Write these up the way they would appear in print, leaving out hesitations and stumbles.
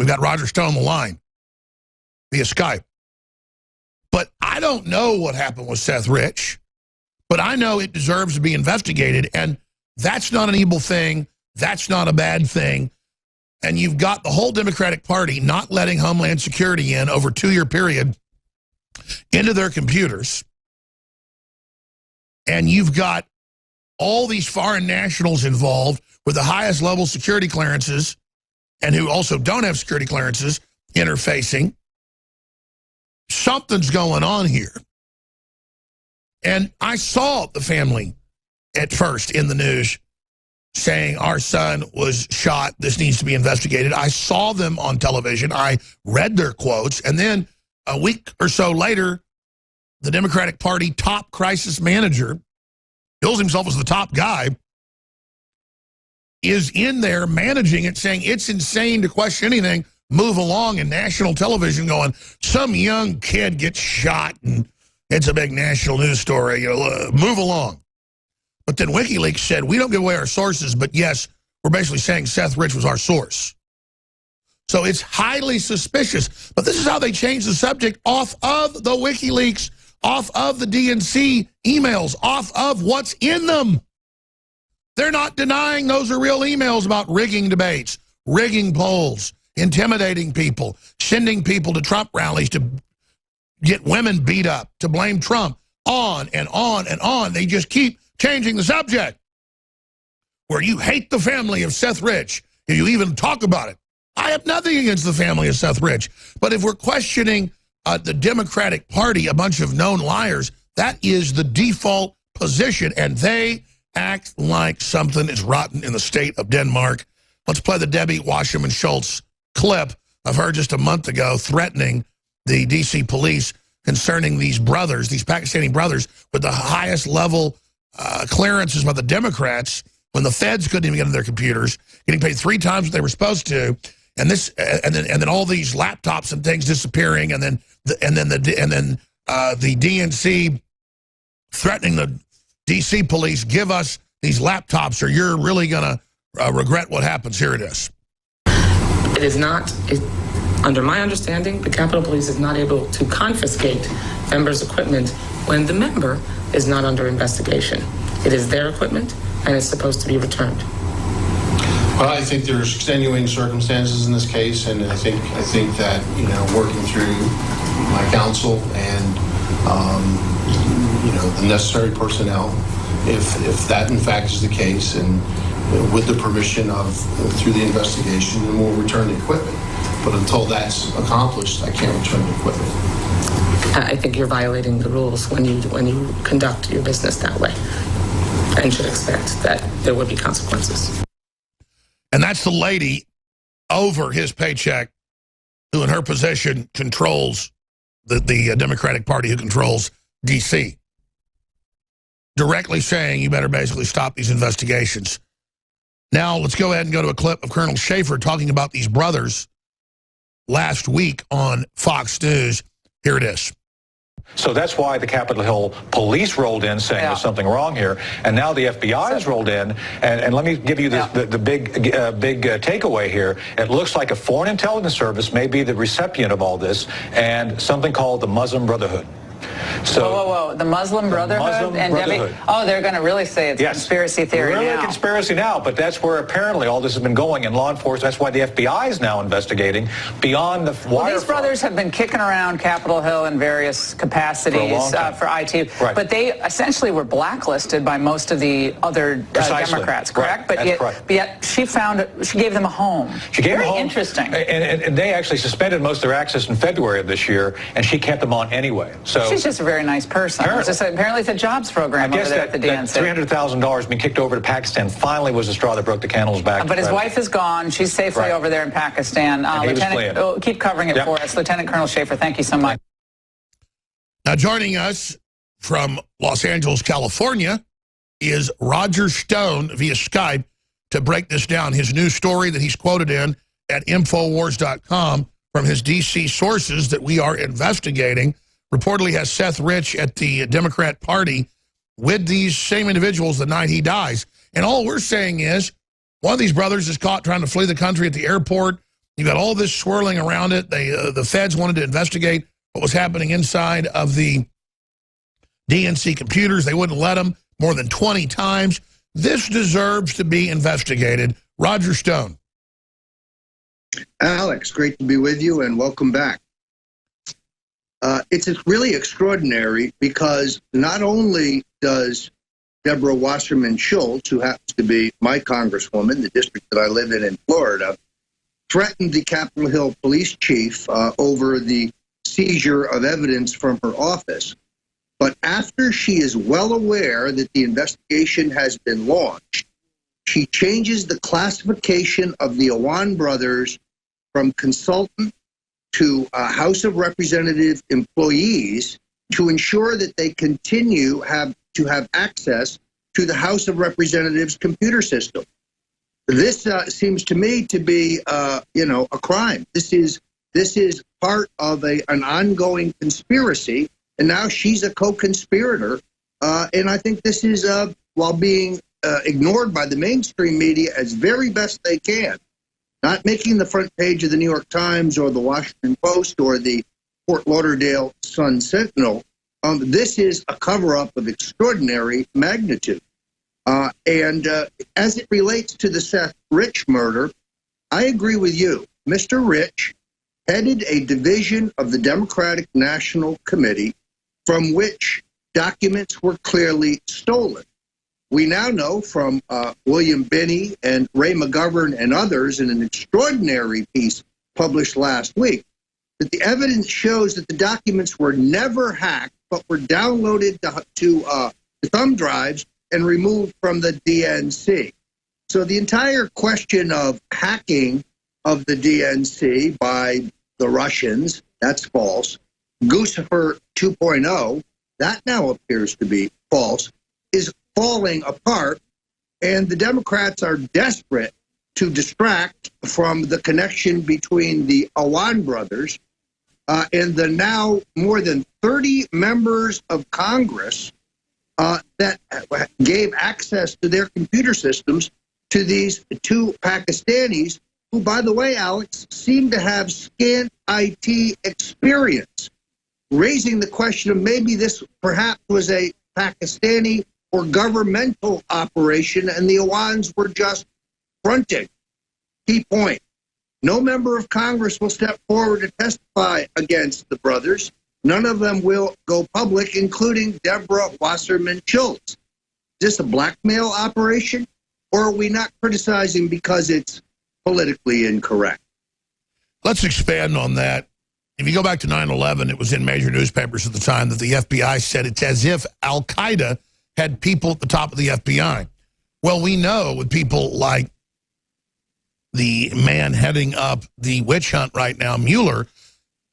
We've got Roger Stone on the line via Skype. But I don't know what happened with Seth Rich, but I know it deserves to be investigated, and that's not an evil thing. That's not a bad thing. And you've got the whole Democratic Party not letting Homeland Security in over a 2-year period into their computers. And you've got all these foreign nationals involved with the highest level security clearances and who also don't have security clearances interfacing. Something's going on here. And I saw the family at first in the news saying our son was shot, this needs to be investigated. I saw them on television. I read their quotes. And then a week or so later, the Democratic Party top crisis manager, bills himself as the top guy, is in there managing it, saying it's insane to question anything, move along, in national television going, some young kid gets shot and it's a big national news story, move along. But then WikiLeaks said, we don't give away our sources, but yes, we're basically saying Seth Rich was our source. So it's highly suspicious. But this is how they changed the subject off of the WikiLeaks, off of the DNC emails, off of what's in them. They're not denying those are real emails about rigging debates, rigging polls, intimidating people, sending people to Trump rallies to get women beat up, to blame Trump, on and on and on. They just keep changing the subject. Where you hate the family of Seth Rich, if you even talk about it. I have nothing against the family of Seth Rich. But if we're questioning the Democratic Party, a bunch of known liars, that is the default position, and they act like something is rotten in the state of Denmark. Let's play the Debbie Wasserman Schultz clip of her just a month ago threatening the D.C. police concerning these brothers, these Pakistani brothers, with the highest level clearances by the Democrats when the feds couldn't even get into their computers, getting paid 3 times what they were supposed to, and this, and then all these laptops and things disappearing, and then the DNC threatening the D.C. police, give us these laptops or you're really going to regret what happens. Here it is. It is not, under my understanding, the Capitol Police is not able to confiscate members' equipment when the member is not under investigation. It is their equipment, and it's supposed to be returned. Well, I think there's extenuating circumstances in this case, and I think that, working through my counsel and the necessary personnel, if that in fact is the case, and with the permission of through the investigation, then we'll return the equipment. But until that's accomplished, I can't return the equipment. I think you're violating the rules when you conduct your business that way, and should expect that there would be consequences. And that's the lady over his paycheck who in her position controls the Democratic Party, who controls D.C., directly saying you better basically stop these investigations. Now let's go ahead and go to a clip of Colonel Schaefer talking about these brothers last week on Fox News. Here it is. So that's why the Capitol Hill police rolled in saying there's something wrong here. And now the FBI has rolled in. And let me give you the big takeaway here. It looks like a foreign intelligence service may be the recipient of all this, and something called the Muslim Brotherhood. So, whoa. The Muslim Brotherhood? Debbie, they're going to really say it's a conspiracy theory really now. Conspiracy now, but that's where apparently all this has been going in law enforcement. That's why the FBI is now investigating beyond the wire. These brothers have been kicking around Capitol Hill in various capacities for IT, but they essentially were blacklisted by most of the other Democrats, correct? Right. But yet she gave them a home. She gave them a home. Interesting. And they actually suspended most of their access in February of this year, and she kept them on anyway. So she's just a very nice person. Apparently it's a jobs program over there at the DNC. $300,000 being kicked over to Pakistan finally was the straw that broke the camel's back. But his wife is gone. She's safely over there in Pakistan. Lieutenant, keep covering it for us. Lieutenant Colonel Schaefer, thank you so much. Now joining us from Los Angeles, California, is Roger Stone via Skype to break this down. His new story that he's quoted in at Infowars.com from his D.C. sources that we are investigating reportedly has Seth Rich at the Democrat Party with these same individuals the night he dies. And all we're saying is one of these brothers is caught trying to flee the country at the airport. You've got all this swirling around it. The feds wanted to investigate what was happening inside of the DNC computers. They wouldn't let them more than 20 times. This deserves to be investigated. Roger Stone. Alex, great to be with you, and welcome back. It's really extraordinary because not only does Deborah Wasserman Schultz, who happens to be my congresswoman, the district that I live in Florida, threatened the Capitol Hill police chief over the seizure of evidence from her office. But after she is well aware that the investigation has been launched, she changes the classification of the Awan brothers from consultant to House of Representative employees to ensure that they continue to have access to the House of Representatives computer system. This seems to me to be, a crime. This is part of an ongoing conspiracy, and now she's a co-conspirator. And I think this is, while being ignored by the mainstream media as very best they can, not making the front page of the New York Times or the Washington Post or the Fort Lauderdale Sun-Sentinel. This is a cover-up of extraordinary magnitude. And as it relates to the Seth Rich murder, I agree with you. Mr. Rich headed a division of the Democratic National Committee from which documents were clearly stolen. We now know from William Binney and Ray McGovern and others in an extraordinary piece published last week that the evidence shows that the documents were never hacked but were downloaded to thumb drives and removed from the DNC. So the entire question of hacking of the DNC by the Russians, that's false. Lucifer 2.0, that now appears to be false, is falling apart, and the Democrats are desperate to distract from the connection between the Awan brothers and the now more than 30 members of Congress that gave access to their computer systems to these two Pakistanis who, by the way, Alex, seem to have scant IT experience, raising the question of maybe this perhaps was a Pakistani or governmental operation and the Awans were just fronting. Key point. No member of Congress will step forward to testify against the brothers. None of them will go public, including Deborah Wasserman Schultz. Is this a blackmail operation, or are we not criticizing because it's politically incorrect? Let's expand on that. If you go back to 9/11, it was in major newspapers at the time that the FBI said it's as if Al-Qaeda had people at the top of the FBI. Well, we know with people like the man heading up the witch hunt right now, Mueller,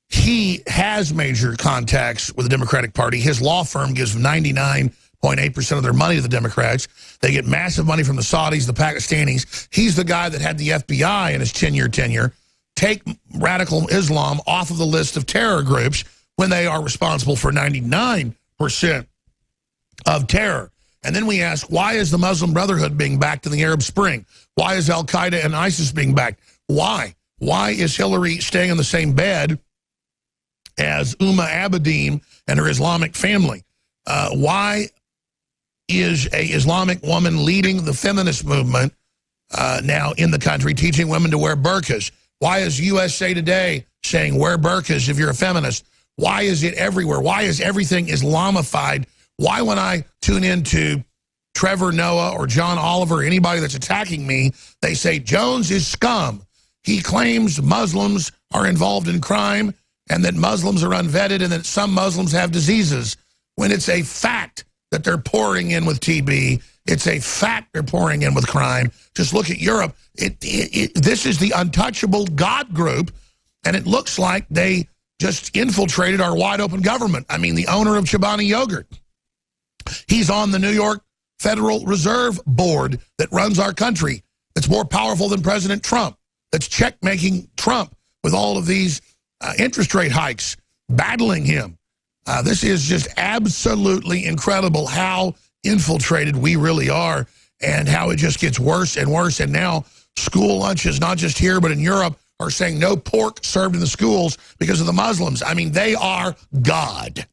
he has major contacts with the Democratic Party. His law firm gives 99.8% of their money to the Democrats. They get massive money from the Saudis, the Pakistanis. He's the guy that had the FBI in his 10-year tenure take radical Islam off of the list of terror groups when they are responsible for 99% of terror. And then we ask, why is the Muslim Brotherhood being backed in the Arab Spring? Why is Al-Qaeda and ISIS being backed? Why? Why is Hillary staying in the same bed as Umma Abedin and her Islamic family? Why is a Islamic woman leading the feminist movement now in the country, teaching women to wear burqas? Why is USA Today saying wear burqas if you're a feminist? Why is it everywhere? Why is everything Islamified? Why, when I tune into Trevor Noah or John Oliver, anybody that's attacking me, they say Jones is scum. He claims Muslims are involved in crime and that Muslims are unvetted and that some Muslims have diseases, when it's a fact that they're pouring in with TB. It's a fact they're pouring in with crime. Just look at Europe. This is the untouchable God group, and it looks like they just infiltrated our wide-open government. I mean, the owner of Chobani Yogurt, he's on the New York Federal Reserve Board that runs our country, that's more powerful than President Trump, that's check-making Trump with all of these interest rate hikes, battling him. This is just absolutely incredible how infiltrated we really are and how it just gets worse and worse. And now school lunches, not just here but in Europe, are saying no pork served in the schools because of the Muslims. I mean, they are God.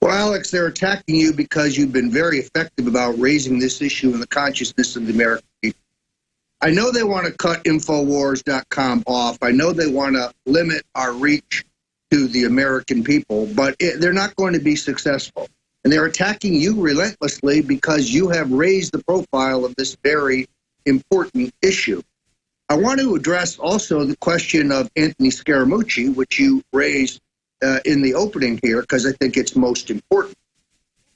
Well, Alex, they're attacking you because you've been very effective about raising this issue in the consciousness of the American people. I know they want to cut Infowars.com off. I know they want to limit our reach to the American people, but they're not going to be successful. And they're attacking you relentlessly because you have raised the profile of this very important issue. I want to address also the question of Anthony Scaramucci, which you raised in the opening here, because I think it's most important.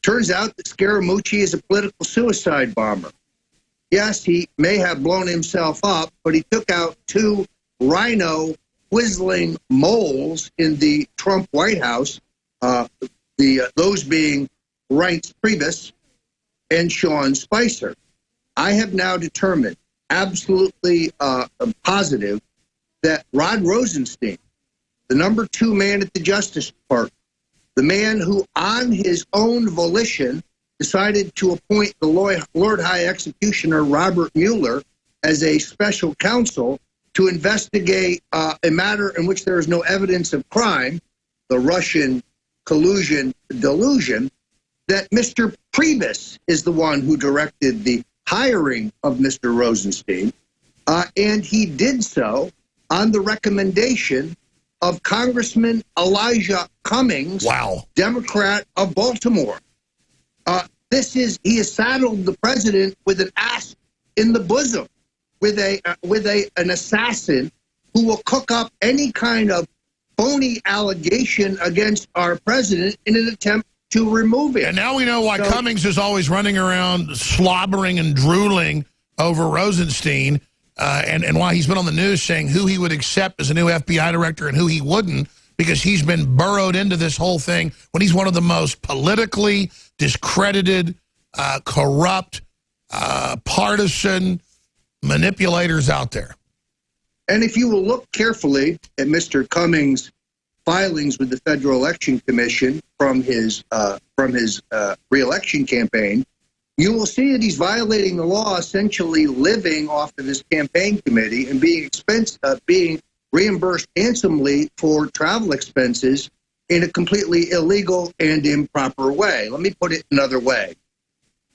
Turns out that Scaramucci is a political suicide bomber. Yes, he may have blown himself up, but he took out 2 rhino whistling moles in the Trump White House, those being Reince Priebus and Sean Spicer. I have now determined, absolutely positive, that Rod Rosenstein, the number 2 man at the Justice Department, the man who on his own volition decided to appoint the Lord High Executioner Robert Mueller as a special counsel to investigate a matter in which there is no evidence of crime, the Russian collusion delusion, that Mr. Priebus is the one who directed the hiring of Mr. Rosenstein, and he did so on the recommendation of Congressman Elijah Cummings, Democrat of Baltimore. He has saddled the president with an ass in the bosom, with an assassin who will cook up any kind of phony allegation against our president in an attempt to remove him. And now we know why Cummings is always running around slobbering and drooling over Rosenstein, and why he's been on the news saying who he would accept as a new FBI director and who he wouldn't, because he's been burrowed into this whole thing when he's one of the most politically discredited, corrupt, partisan manipulators out there. And if you will look carefully at Mr. Cummings' filings with the Federal Election Commission from his re-election campaign, you will see that he's violating the law, essentially living off of his campaign committee and being reimbursed handsomely for travel expenses in a completely illegal and improper way. Let me put it another way.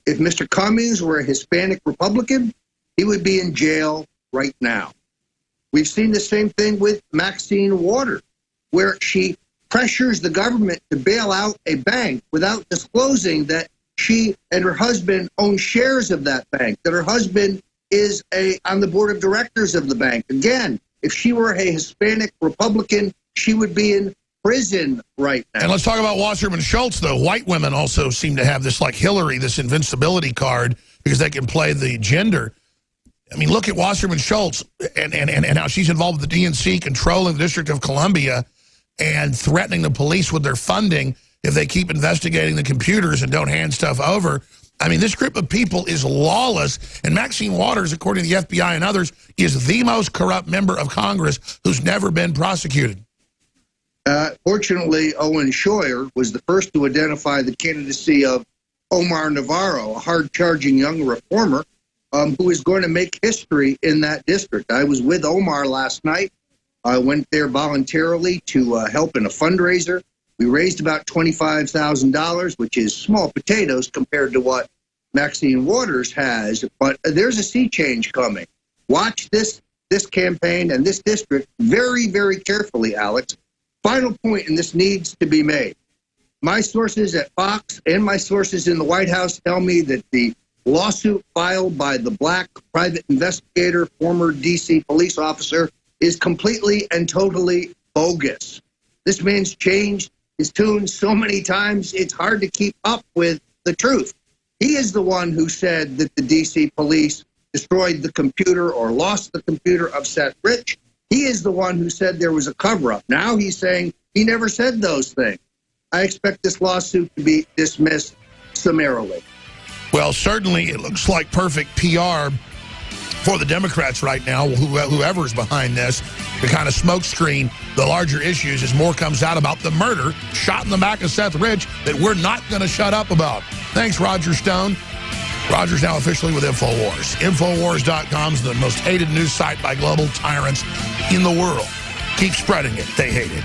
If Mr. Cummings were a Hispanic Republican, he would be in jail right now. We've seen the same thing with Maxine Waters, where she pressures the government to bail out a bank without disclosing that she and her husband own shares of that bank, that her husband is on the board of directors of the bank. Again, if she were a Hispanic Republican, she would be in prison right now. And let's talk about Wasserman Schultz, though. White women also seem to have this, like Hillary, this invincibility card because they can play the gender. I mean, look at Wasserman Schultz and how she's involved with the DNC controlling the District of Columbia and threatening the police with their funding if they keep investigating the computers and don't hand stuff over. I mean, this group of people is lawless. And Maxine Waters, according to the FBI and others, is the most corrupt member of Congress who's never been prosecuted. Fortunately, Owen Schroyer was the first to identify the candidacy of Omar Navarro, a hard-charging young reformer who is going to make history in that district. I was with Omar last night. I went there voluntarily to help in a fundraiser. We raised about $25,000, which is small potatoes compared to what Maxine Waters has, but there's a sea change coming. Watch this campaign and this district very, very carefully, Alex. Final point, and this needs to be made. My sources at Fox and my sources in the White House tell me that the lawsuit filed by the black private investigator, former D.C. police officer, is completely and totally bogus. This man's changed his tune so many times, it's hard to keep up with the truth. He is the one who said that the D.C. police destroyed the computer or lost the computer of Seth Rich. He is the one who said there was a cover-up. Now he's saying he never said those things. I expect this lawsuit to be dismissed summarily. Well, certainly it looks like perfect PR for the Democrats right now, whoever's behind this, the kind of smokescreen, the larger issues as more comes out about the murder shot in the back of Seth Rich that we're not going to shut up about. Thanks, Roger Stone. Roger's now officially with InfoWars. Infowars.com is the most hated news site by global tyrants in the world. Keep spreading it. They hate it.